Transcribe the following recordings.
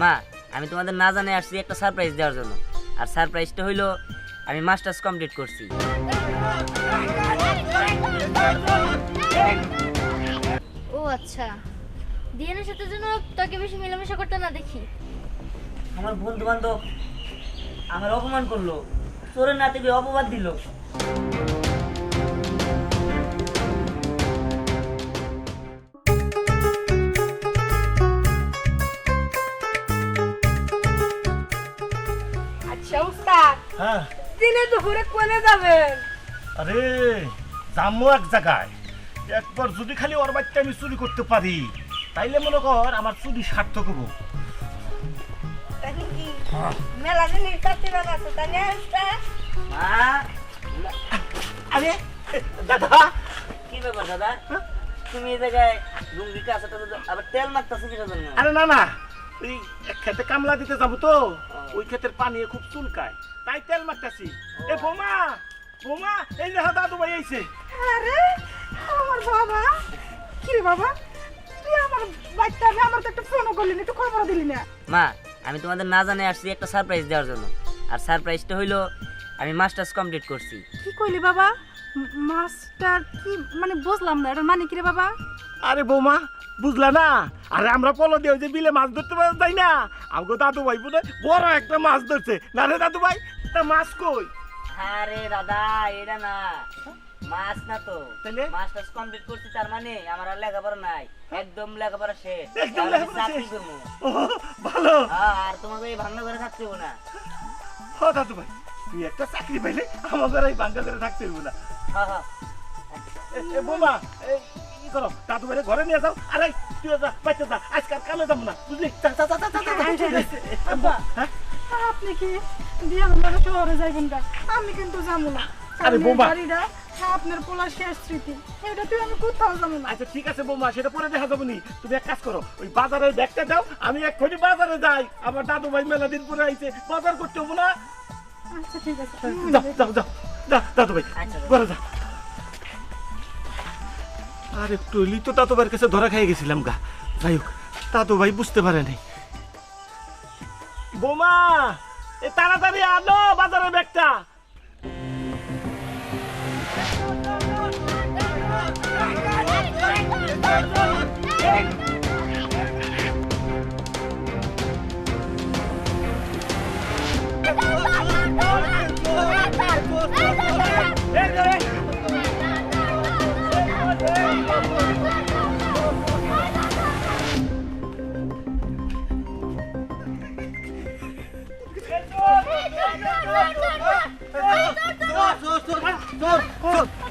মা আমি তোমাদের না জানাই আসছি একটা সারপ্রাইজ দেওয়ার জন্য। আর সারপ্রাইজটা হইলো আমি মাস্টার্স কমপ্লিট করছি। ও আচ্ছা, দিয়ানের সাথে যেন তোকে বেশি মেলামেশা করতে না দেখি। আমার বন্ধু বান্ধব আমার অপমান করলো, চোরের নাতে গিয়ে অপবাদ দিল। আচ্ছা উস্তাদ, হ্যাঁ দিনে দুপুরে কোনে যাবেন? আরে যামো এক জায়গায়, একবার যদি খালি ওর বাড়িতে আমি চুরি করতে পারি তাইলে মনে কর আমার চুরি সার্থক হবো। তাহলে কি মেলা জিনিস কাটতে আছে তাই না উস্তাদ? মা আরে দাদা, কি ব্যাপার দাদা, তুমি এই জায়গায় লুঙ্গি কাছাটা আবার তেল মারতেছো কিসের জন্য? আরে না না, ওই এক খেতে কামলা দিতে যাবো তো, ওই ক্ষেতের পানি খুব চুলকায় তাই তেল মারতাছি। এ বোমা বোমা, এই যে দাদু ভাই আইছে। আরে আমার বাবা, কি রে বাবা, তুই আমার বাচ্চা আমার তো একটা ফোনও করলি না, একটু খবর দিলি না। মা আমি তোমাদের না জানাই আসছি একটা সারপ্রাইজ দেওয়ার জন্য। আর সারপ্রাইজটা হইলো আমি মাস্টার্স কমপ্লিট করছি। কি কইলি বাবা? মাস্টার কি মানে বুঝলাম না, এটা মানে কি রে বাবা? আরে বৌমা বুঝলা না? আরে আমরা পলো দিয়ে যে বিলে মাছ ধরতে যাই না, আমাকে দাদু ভাই বলে বড় একটা মাছ ধরছে। না রে দাদু ভাই, তা মাছ কই? আরে দাদা এটা না, মাছ না তো, তাহলে? মাস্টার্স কমপ্লিট করছি তার মানে আমার আর লেখাপড়া নাই, একদম লেখাপড়া শেষ। একদম আর আমি লেখাপড়া চাকরি শেষ। করবো। ও ভালো। আর তোমাকে এই ভাঙনা ঘরে থাকতে হবো না। ও দাদু ভাই, তুই একটা চাকরি পাইলে আমাদের এই বাঙ্গালোরে থাকতে হইব না। হ্যাঁ হ্যাঁ এ বৌমা, ই করো, দাদু ভাইরে ঘরে নিয়ে যাও। আরে তুই যা, বাচ্চা যা, আজকাল কালে যাবো না, বুঝলি? যা যা যা যা যা। আব্বা, হ্যাঁ? আপনি কি দিয়ে আমরা শহরে যাইবেন না? আমি কিন্তু যাবো না। আরে বোমা। বাড়িটা আপনার পোলা শেষ স্মৃতি, এটা তুই আমি কোথাও যাবো না। আচ্ছা ঠিক আছে বৌমা, সেটা পরে দেখা যাবো নি। তুমি এক কাজ করো, ওই বাজারের ব্যাগটা দাও, আমি এক্ষুনি বাজারে যাই। আমার দাদু ভাই মেলা দিন পরে আইছে, বাজার করতে হবো না? আচ্ছা ঠিক আছে, যাও যাও যাও, যা দাদু ভাই, আচ্ছা। ঘরে যা। আর একটু হইলেই তো দাদু ভাইয়ের কাছে ধরা খাই গেছিলাম গা। যাই হোক, দাদু ভাই বুঝতে পারে নাই। বোমা, এ তাড়াতাড়ি আনো বাজারের ব্যাগটা।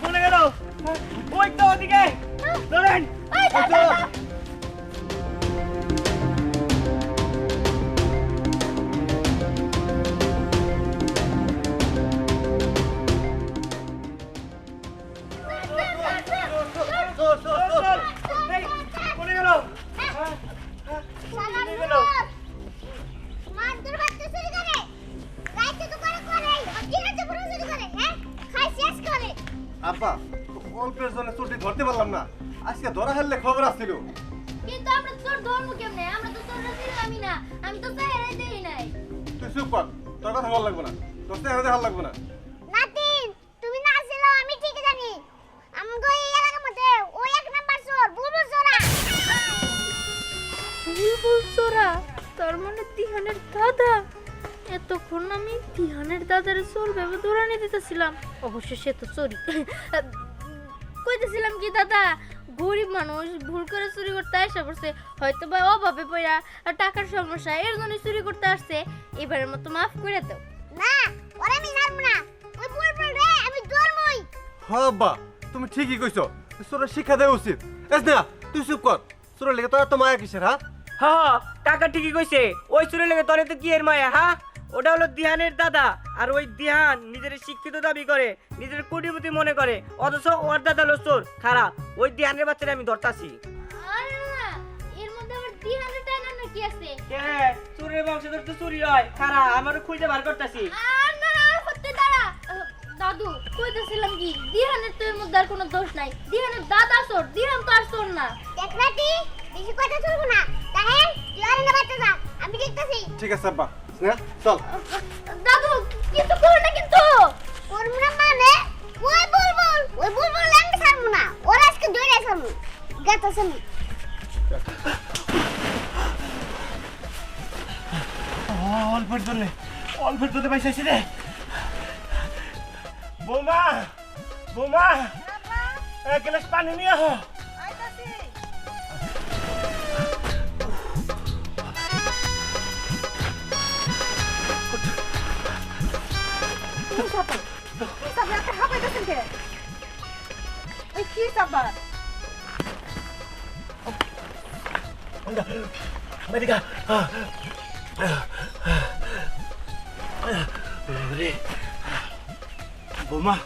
চলে গেল, ওই তো ওদিকে ধরেন। চলে গেল। আব্বা, অল্পের জন্য চুটি ধরতে পারলাম না, আজকে ধরা ফেললে খবর আসছিল। কিন্তু আমরা তোর ধর্ম কেমনে? আমরা তো তোর ছিলামই না, আমি তো চাইরাই দেই নাই। তুই চুপ কর, তোর কথা ভালো লাগবে না, তোর চেহারা ভালো লাগবে না। নাতিন, তুমি না ছিল আমি ঠিক জানি। আমগো এই এলাকার মধ্যে ওই এক নাম্বার চোর বুলবুল চোরা। বুলবুল চোরা? তার মানে তিহানের দাদা। এতক্ষণ আমি তিহানের দাদার চোর ভেবে ধরে নিয়ে দিতেছিলাম, অবশ্য সে তো চোরি। কইতেছিলাম কি দাদা, গরিব মানুষ ভুল করে চুরি করতে আসা পড়ছে, হয়তো বা অভাবে পড়া টাকার সমস্যা, এর জন্য চুরি করতে আসছে। এবারের মতো মাফ করে দাও। না, ওরে আমি জানব না। ওই বুলবুল রে আমি ধরমই। হ্যাঁ আব্বা, তুমি ঠিকই কইছো, তোর শিক্ষা দেওয়া উচিত। এস না, তুই চুপ কর, তোর লেগে তো এত মায়া কিসের? হ্যাঁ হ্যাঁ কাকা ঠিকই কইছে, ওই চুরে লেগে তোরে তো কি এর মায়া? হ্যাঁ ওটা হলো দিহানের দাদা, আর ওই দিহান নিজের শিক্ষিত দাবি করে, নিজের কোটিপতি মনে করে, অথচ ওর দাদা হলো চোর খারাপ। ওই দিহানের বাচ্চারা আমি ধরতাছি। আরে না, এর মধ্যে আবার তিহানের টানা কি আছে? চোরের বংশধর তো চুরি হয় খারাপ, আমারও খুঁজে বার করতাছি। আর না না, আর হতে দাঁড়া। দাদু কইতেছিলাম কি, দিহানের তো এর মধ্যে আর কোনো দোষ নাই, দিহানের দাদা চোর, দিহান তো আর চোর না। দেখ নাতি, বেশি কথা চলবো না। তাহলে তুই আর না বাচ্চা যা। আমি দেখতেছি ঠিক আছে আব্বা স্নেহা চল দাদু কিন্তু করো না কিন্তু করব না মানে ওই বুলবুল আমি ছাড়বো না ওরা আজকে ধরে ছাড়বো গেতাছেন অল্পের জন্য পাইছি রে বৌমা বৌমা এক গ্লাস পানি নিয়ে আহ কি সাবা মেডিকা বৌমা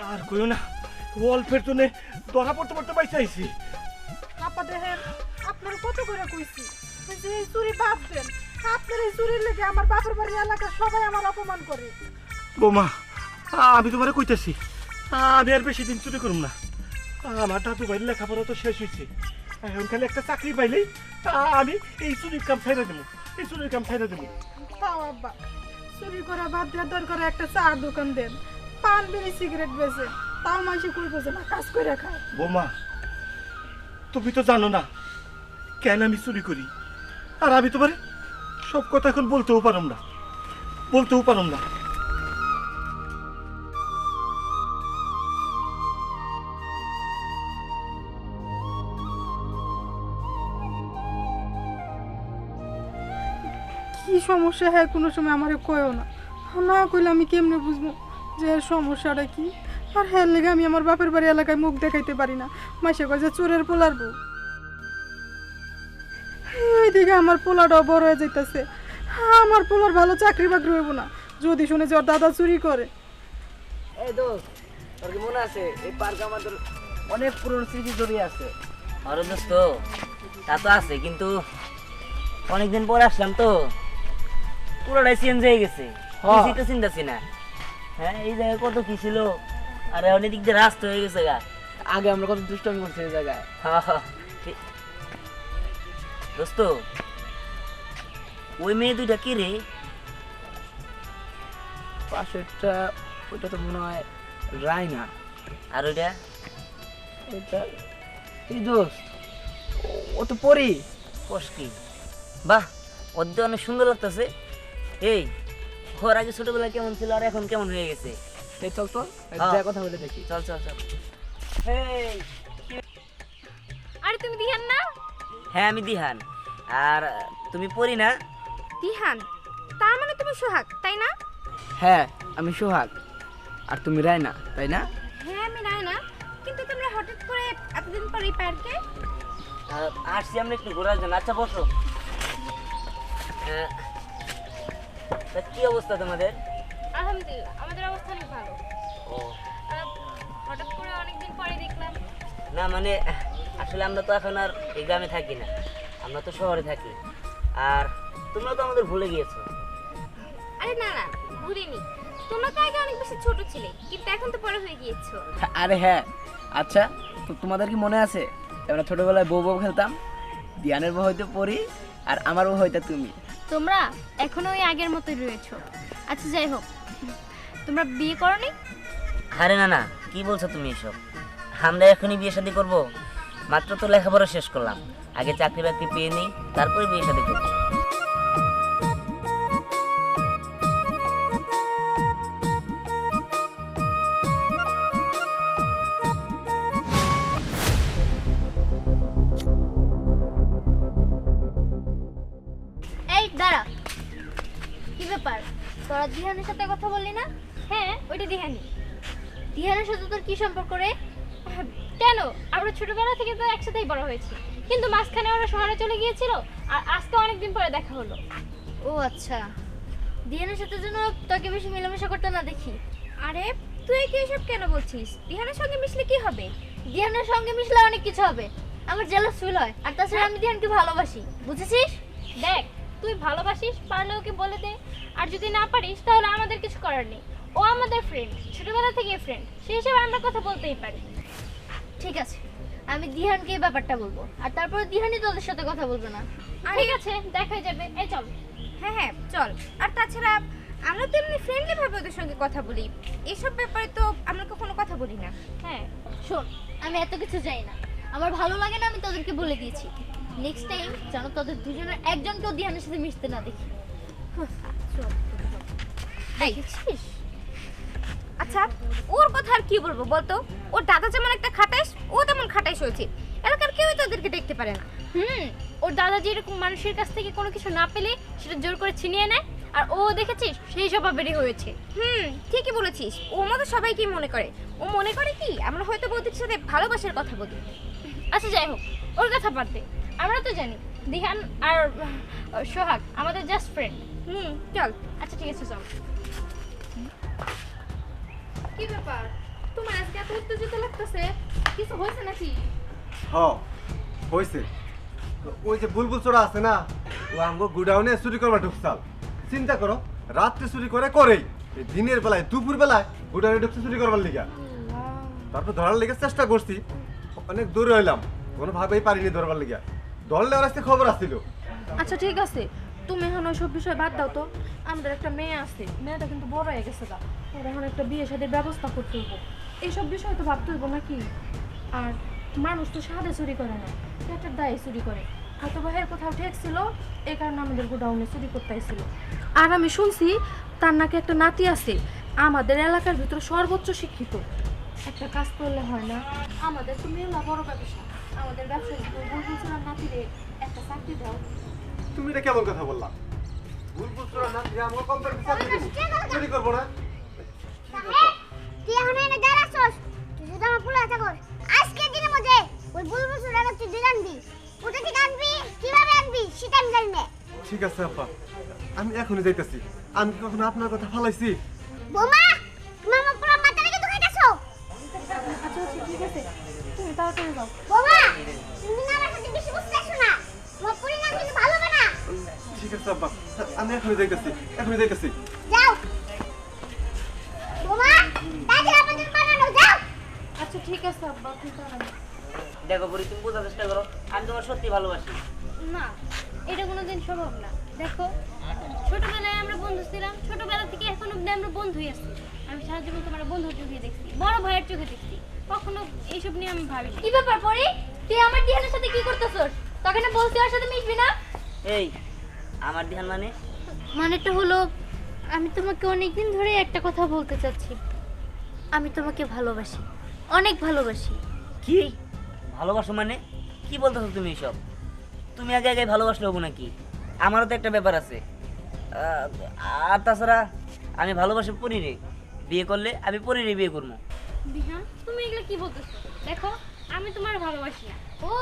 আর কইও না অল্পের জন্য ধরা পড়তে পাইছি আপা দেখেন আপনার কত করে কইছি যে এই চুরি বাদ দেন আপনার এই চুরির লেগে আমার বাপের বাড়ি এলাকার সবাই আমার অপমান করে বৌমা আমি তোমারে কইতেছি আমি আর বেশি দিন চুরি করুম না আমার দাদু ভাইয়ের লেখাপড়া তো শেষ হয়েছে এখন খালি একটা চাকরি পাইলেই আমি এই চুরির কাম ছাইড়া দেবো তাও আব্বা চুরি করা বাদ দেওয়ার দরকার একটা চার দোকান দেন পান বিড়ি সিগারেট বেচে তাও মানুষ কইতেছে না কাজ করে খায় বৌমা তুমি তো জানো না কেন আমি চুরি করি আর আমি তোমার সব কথা এখন বলতেও পারম না কি সমস্যা হ্যাঁ কোনো সময় আমারে কয়ও না না কইলে আমি কেমনে বুঝবো যে এর সমস্যাটা কি আর হ্যাঁ লেগে আমি আমার বাপের বাড়ি এলাকায় মুখ দেখাইতে পারি না মাসে কয় যে চোরের পোলার বউ এইদিকে আমার পোলাটাও বড় হয়ে যাইতেছে আমার পোলার ভালো চাকরি বাকরি হইব না যদি শুনে যে ওর দাদা চুরি করে এই দোস্ত তোর কি মনে আছে এই পার্কে আমাদের অনেক পুরনো স্মৃতি জড়িয়ে আছে। আরে দোস্ত তা তো আছে, কিন্তু অনেকদিন পর আসলাম তো পুরোটাই চেঞ্জ হয়ে গেছে। কিছুই তো চিন্তাছি না। হ্যাঁ, এই জায়গায় কত কি ছিল, আর এখন এদিক দিয়ে রাস্তা হয়ে গেছে গা। আগে আমরা কত দুষ্টামি করছি এই জায়গায়। দোস্ত ওই মেয়ে দুইটা কি রে? পাশেরটা ওইটা তো মনে হয় রায়না, আর ওইটা এটা এই দোস্ত ও তো পরি। কষ্টি। বাহ, ওদের অনেক সুন্দর লাগতেছে। এই ঘর আগে ছোটবেলায় কেমন ছিল আর এখন কেমন হয়ে গেছে? এই চল তো হ্যাঁ। যা কথা বলে দেখি। চল চল চল। এই আরে তুমি দিহান না? হ্যাঁ আমি দিহান। আর তুমি পড়ি না? দিহান, তার মানে তুমি সোহাগ, তাই না? হ্যাঁ আমি সোহাগ, আর তুমি রায়না, তাই না? হ্যাঁ আমি রায়না, কিন্তু তোমরা হঠাৎ করে এতদিন পর এই পার্কে? আসছি আমরা একটু ঘোরার জন্য। আচ্ছা বসো। তা কি অবস্থা তোমাদের? আলহামদুলিল্লাহ, আমাদের অবস্থা অনেক ভালো। ও হঠাৎ করে অনেকদিন পরে দেখলাম। না মানে আসলে আমরা তো এখন আর এই গ্রামে থাকি না, আমরা তো শহরে থাকি। আর তোমরা তো আমাদের ভুলে গিয়েছো। আরে না না, ভুলিনি। তোমরা তো আগে অনেক বেশি ছোট ছিলে, কিন্তু এখন তো বড় হয়ে গিয়েছো। আরে হ্যাঁ, আচ্ছা তো তোমাদের কি মনে আছে আমরা ছোটবেলায় বউ বউ খেলতাম? দিয়ানের বউ হয়তো পরি আর আমার বউ হয়তো তুমি। তোমরা এখনো ওই আগের মতোই রয়েছো। আচ্ছা যাই হোক, তোমরা বিয়ে করোনি? আরে না না, কি বলছো তুমি এসব? আমরা এখনই বিয়ে শাদী করবো? মাত্র তো লেখাপড়া শেষ করলাম, আগে চাকরি বাকরি পেয়ে নিই, তারপরে বিয়ে শাদী করবো। এই দাঁড়া, কি ব্যাপার? তোরা দিহানের সাথে কথা বললি না? হ্যাঁ, ওইটা দিহানি। দিহানের সাথে তোর কি সম্পর্ক রে? কেন, আমরা ছোটবেলা থেকে তো একসাথেই বড় হয়েছি, কিন্তু মাঝখানে ওরা শহরে চলে গিয়েছিল, আর আজকে অনেকদিন পরে দেখা হলো। ও আচ্ছা, দিহানের সাথে যেন তোকে বেশি মেলামেশা করতে না দেখি। আরে তুই কি এসব কেন বলছিস? দিহানের সঙ্গে মিশলে কি হবে? দিহানের সঙ্গে মিশলে অনেক কিছু হবে। আমার জেলাস ফিল হয়, আর তাছাড়া আমি দিহানকে ভালোবাসি, বুঝেছিস? দেখ, তুই ভালোবাসিস, পারলে ওকে বলে দে, আর যদি না পারিস তাহলে আমাদের কিছু করার নেই। ও আমাদের ফ্রেন্ড, ছোটবেলা থেকে ফ্রেন্ড, সেই হিসেবে আমরা কথা বলতেই পারি। ঠিক আছে, আমি দিহানকে এই ব্যাপারটা বলবো, আর তারপরে দিহানই তোদের সাথে কথা বলবে না। ঠিক আছে, দেখাই যাবে। এই চল। হ্যাঁ হ্যাঁ চল। আর তাছাড়া আমরা তো এমনি ফ্রেন্ডলি ভাবে ওদের সঙ্গে কথা বলি, এসব ব্যাপারে তো আমরা কখনো কথা বলি না। হ্যাঁ শোন, আমি এত কিছু চাই না, আমার ভালো লাগে না, আমি তোদেরকে বলে দিয়েছি। নেক্সট টাইম যেন তোদের দুজনের একজনকেও দিহানের সাথে মিশতে না দেখি। দেখেছিস? আচ্ছা ওর কথা আর কি বলবো বলতো, ওর দাদা যেমন একটা খাটাইস, ও তেমন খাটাইস হয়েছে, এলাকার কেউই তো ওদেরকে দেখতে পারে না। ওর দাদা যেরকম মানুষের কাছ থেকে কোনো কিছু না পেলে সেটা জোর করে ছিনিয়ে নেয়, আর ও দেখেছিস সেই স্বভাবেরই হয়েছে। ঠিকই বলেছিস, ও মতো সবাই কি মনে করে, ও মনে করে কি আমরা হয়তো বৌদির সাথে ভালোবাসার কথা বলি। আচ্ছা যাই হোক, ওর কথা বাদ দে। আমরা তো জানি দিহান আর সোহাগ আমাদের জাস্ট ফ্রেন্ড। চল। আচ্ছা ঠিক আছে, চল। কি ব্যাপার, তোমার আজকে এত উত্তেজিত লাগতেছে, কিছু হয়েছে নাকি? হ্যাঁ হয়েছে। ওই যে বুলবুল চোরা আছে না, ও আমগো গুডাউনে চুরি করবার ঢুকছাল। চিন্তা করো, রাত্রে চুরি করেই এই দিনের বেলায় দুপুর বেলায় গুডাউনে ঢুকছে চুরি করবার লিগা। তারপর ধরার লেগে চেষ্টা করছি, অনেক দূরে হইলাম, কোনোভাবেই পারিনি ধরবার লিগা। ধরলে ওর আজকে খবর আসছিল। আচ্ছা ঠিক আছে, তুমি এখন ওইসব বিষয় বাদ দাও তো। আমাদের একটা মেয়ে আছে, মেয়েটা কিন্তু বড় হয়ে গেছে, গা ওর এখন একটা বিয়ে শাদীর ব্যবস্থা করতে হইব। এইসব বিষয় তো ভাবতে হইব নাকি? আর মানুষ তো সাদে চুরি করে না, পেটের দায়ে চুরি করে। হয়তো ভাইয়ের কোথাও ঠেকছিল, এই কারণে আমাদের গোডাউনে চুরি করতে আসছিল। আর আমি শুনছি তার নাকি একটা নাতি আছে, আমাদের এলাকার ভিতরে সর্বোচ্চ শিক্ষিত। একটা কাজ করলে হয় না, আমাদের তো মেলা বড় ব্যবসা, আমাদের ব্যবসায়ী বুলবুল চোরার নাতিরে একটা চাকরি দাও। তুমি এটা কেমন কথা বললা? বুলবুল চোরা না, আমগো কোম্পানি চুরি করবো না। তুই এখন এনে দাঁড়াছস, তুই যদি আমার পুরো হাতে কর, আজকের দিনের মধ্যে ওই বুলবুল চোরাটা তুই দিন আনবি। ওটা ঠিক আনবি, কিভাবে আনবি সেটা আমি জানি না। ঠিক আছে আপা, আমি এখনই যাইতেছি। আমি কি কখনো আপনার কথা ফালাইছি? বোমা, তুমি আমার পুরো মাথা রেখে দুখাইতেছো। আচ্ছা আচ্ছা ঠিক আছে, তুমি তাড়াতাড়ি যাও। বোমা, তুমি না আমার সাথে বেশি বুঝতেছো না, তোমার পরিণাম কিন্তু ভালো হবে না। ঠিক আছে আপা, আমি এখনই যাইতেছি। যাও বোমা, দাদি আমাদের বানানো যাও। আচ্ছা ঠিক আছে আব্বা, আপনি তাড়াতাড়ি। দেখো পরি, তুমি বোঝার চেষ্টা করো, আমি তোমার সত্যি ভালোবাসি। না, এটা কোনোদিন সম্ভব না। দেখো, ছোটবেলায় আমরা বন্ধু ছিলাম, ছোটবেলা থেকে এখন অব্দি আমরা বন্ধুই আছি। আমি সারা জীবন তোমার বন্ধুর চোখে দেখছি, বড় ভাইয়ের চোখে দেখছি, কখনো এইসব নিয়ে আমি ভাবি। কি ব্যাপার পরি, তুই আমার দিহানের সাথে কি করতেছস? তোকে না বলছি ওর সাথে মিশবি না। এই আমার ধ্যান মানে? মানেটা হলো, আমি তোমাকে অনেকদিন ধরে একটা কথা বলতে চাচ্ছি। আমি তোমাকে ভালোবাসি, অনেক ভালোবাসি। কি ভালোবাসো মানে? কি বলতেছো তুমি এসব? তুমি আগে আগে ভালোবাসলে হবো নাকি? আমারও তো একটা ব্যাপার আছে। আর তাছাড়া আমি ভালোবাসি পরিরে, বিয়ে করলে আমি পরিরে বিয়ে করবো। বিহান, তুমি এগুলো কি বলতেছো? দেখো, আমি তোমার ভালোবাসি না। ও,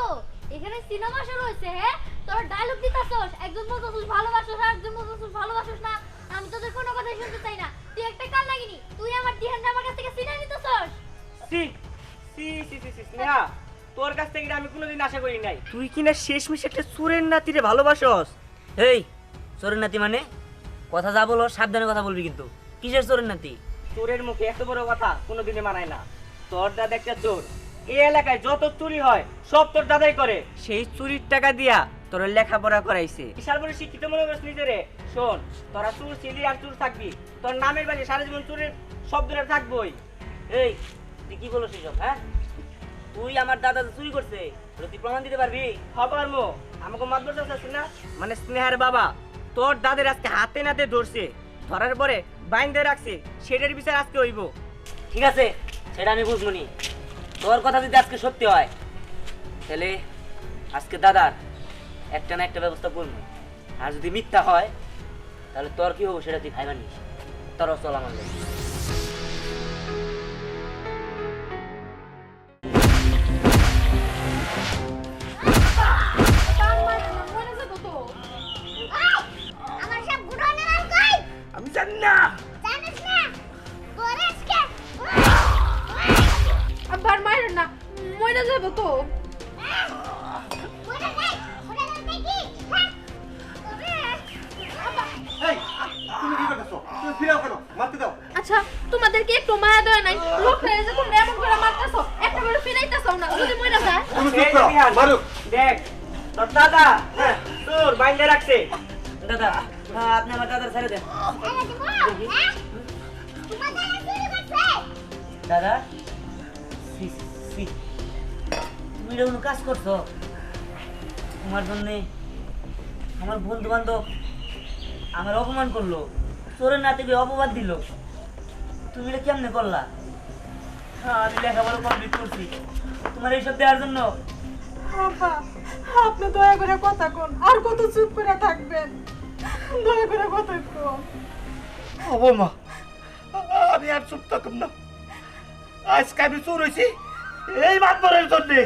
এখানে সিনেমা শুরু হয়েছে। হ্যাঁ, তোর ডায়লগ দিতাছস, একজন বলতেছস ভালোবাসোস আর একজন বলতেছস ভালোবাসোস না। আমি তোদের কোনো কথাই শুনতে চাই না। তুই একটা কাল লাগিনি, তুই আমার দিহান আমার কাছ থেকে সিনেমা নিতেছস। সি সি সি সি সি স্নেহা, তোর কাছ থেকে এটা আমি কোনোদিন আশা করি নাই। তুই কিনা শেষমেশ একটা চোরের নাতিরে ভালোবাসস। এই চোরের নাতি মানে? কথা যা বলো সাবধানে কথা বলবি কিন্তু। কিসের চোরের নাতি? চোরের মুখে এত বড় কথা কোনোদিনে মানায় না। তোর দাদা একটা চোর, এই এলাকায় যত চুরি হয় সব তোর দাদাই করে। সেই চুরির টাকা দিয়া তোর লেখাপড়া করাইছে, বিশাল বড় শিক্ষিত মনে করিস নিজেরে। শোন, তোরা চুর ছিলি আর চুর থাকবি, তোর নামের বাড়ি সারা জীবন চুরের শব্দটা থাকবই। এই তুই কি বলো সেসব? হ্যাঁ, তুই আমার দাদা চুরি করছে, তুই প্রমাণ দিতে পারবি? খবর মো আমাকে মাতবর চাচ্ছিস না, মানে স্নেহার বাবা তোর দাদের আজকে হাতে নাতে ধরছে, ধরার পরে বাইন্ধে রাখছে, সেটার বিচার আজকে হইব। ঠিক আছে, সেটা আমি বুঝবো নি। তোর কথা যদি আজকে সত্যি হয়, তাহলে আজকে দাদার একটা না একটা ব্যবস্থা করবো। আর যদি মিথ্যা হয়, তাহলে তোর কি হবো সেটা তুই ভাইবা নিস। তোরও চল আমার লাগে। আমার সব গুড়ানে নাম কই? আমি জানি না। জানিস না? তোরে আজকে আব্বা আর মায়ের না, মরে যাবো তো। ওটা নাই, ওটা নাই কি? হ্যাঁ? তোরে এই তুমি কি করতেছো? তুমি ফিরাও কেন? মারতে দাও। আচ্ছা তোমাদেরকে একটু মায়া দেওয়া নাই, লোক হয়ে যে তোমরা এমন করে মারতেছো, একটা এবারে ফিরাইতাছও না যদি মইরা যায় তুমি চুপ এই করো দিহান, মারুক দেখ তোর দাদা হ্যাঁ তোর বাইন্দে রাখছে। দাদা আপনি আমার দাদার ছেড়ে দেন। এনে দিব হ্যাঁ তোমার দাদা চুরি করছে দাদা সি সি তুমি এটা কোনো কাজ করছো? তোমার জন্যে আমার বন্ধু বান্ধব আমার অপমান করলো, চোরের নাতে গিয়ে অপবাদ দিল, তুমি এটা কেমনে করলা? আমি লেখাপড়া কমপ্লিট করছি তোমার এইসব দেওয়ার জন্য। আব্বা আপনি দয়া করে কথা কোন, আর কত চুপ করে থাকবেন? দয়া করে কথা কোন। বৌমা আমি আর চুপ থাকুম না। আজকে আমি চোর হয়েছি এই মাতবরের জন্যে।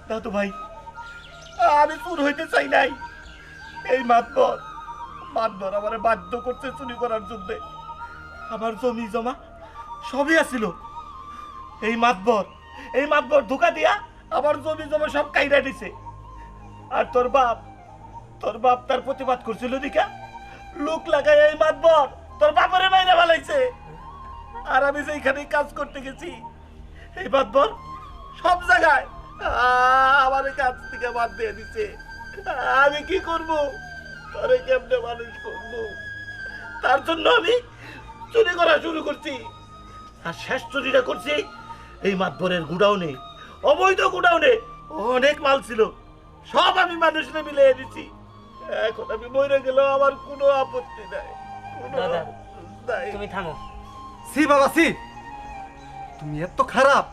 দাদু ভাই আমি চুর হইতে চাই নাই। এই মাতবর আমার বাধ্য করতে চুরি করার জন্য। আমার জমি জমা সবই আছিল। এই মাতবর ধোকা দিয়া আমার জমি জমা সব কাইরা দিছে। আর তোর বাপ তার প্রতিবাদ করছিল দিকা লোক লাগাই এই মাতবর তোর বাপরে মাইরা ফেলাইছে। আর আমি যেখানে কাজ করতে গেছি এই মাতবর সব জায়গায় আমার কাজ থেকে বাদ দিয়ে দিছে। আমি কি করব? তোরে কেমনে মানুষ করব? তার জন্য আমি চুরি করা শুরু করছি। আর শেষ চুরিটা করছি এই মাতবরের গুডাউনে, অবৈধ গুডাউনে। অনেক মাল ছিল, সব আমি মানুষকে মিলিয়ে দিচ্ছি। এখন আমি মরে গেলেও আমার কোনো আপত্তি নাই, কোনো দাদা, আপত্তি নাই। তুমি থামো। সি বাবা সি, তুমি এত খারাপ?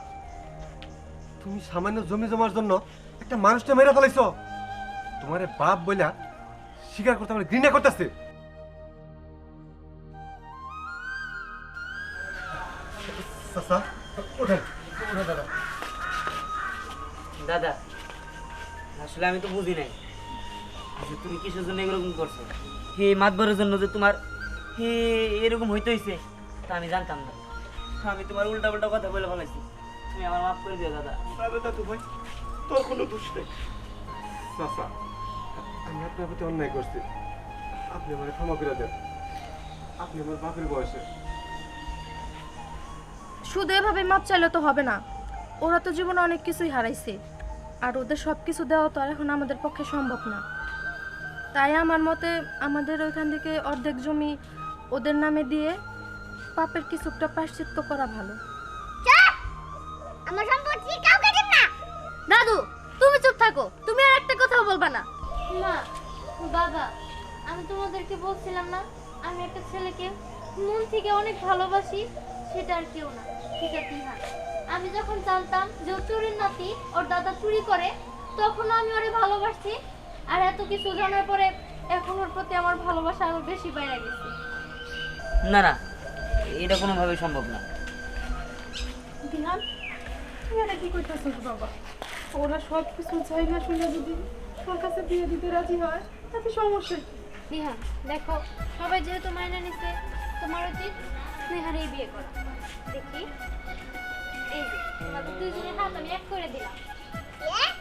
তুমি সামান্য জমি জমার জন্য একটা মানুষটা মেরে ফেলাইছো। তোমার বাপ বইলা স্বীকার করতে আমার ঘৃণা করতেছে। চাচা ওঠেন। দাদা আসলে আমি তো বুঝি নাই যে তুমি কিসের জন্য এরকম করছো। হে মাতবরের জন্য যে তোমার হে এরকম হইতে হইছে তা আমি জানতাম না। আমি তোমার উল্টা পাল্টা কথা বলে ফেলাইছি, তুমি আমার মাফ করে দিও দাদা। আরে দাদু ভাই তোর কোনো দোষ নেই। চাচা আমি আপনার প্রতি অন্যায় করছি, আপনি আমার ক্ষমা করে দেন। আপনি আমার বাপের বয়সে। শুধু এভাবে মাপ চাইলে তো হবে না। ওরা তো জীবনে অনেক কিছুই হারাইছে, আর ওদের সব কিছু দেওয়া তো আর এখন আমাদের পক্ষে সম্ভব না। তাই আমার মতে আমাদের ওইখান থেকে অর্ধেক জমি ওদের নামে দিয়ে পাপের কিছুটা প্রায়শ্চিত্ত করা ভালো। চুপ আমার সম্পত্তি কাউকে দিন না। দাদু তুমি চুপ থাকো, তুমি আর একটা কথাও বলবা না। মা বাবা আমি তোমাদেরকে বলছিলাম না আমি একটা ছেলেকে মন থেকে অনেক ভালোবাসি, সেটা আর কেউ না, সেটা দিহান। আমি যখন জানতাম যে ও চুরির নাতি, ওর দাদা চুরি করে, তখনও আমি ওরে ভালোবাসছি। আর এত কিছু জানার পরে এখন ওর প্রতি আমার ভালোবাসা আরো বেশি বেড়ে গেছে। না না, এটা কোনোভাবেই সম্ভব না। দিহান তুই এটা কি করতেছিস বাবা? ওরা সব কিছু চাই না শুনে যদি তোর কাছে বিয়ে দিতে রাজি হয় তাতে সমস্যা কি? দিহান দেখো, সবাই যেহেতু মাইনে নিছে, তোমার উচিত স্নেহারই বিয়ে করা। দেখি এই যে তোমাদের দুইজনের হাত আমি এক করে দিলাম। এক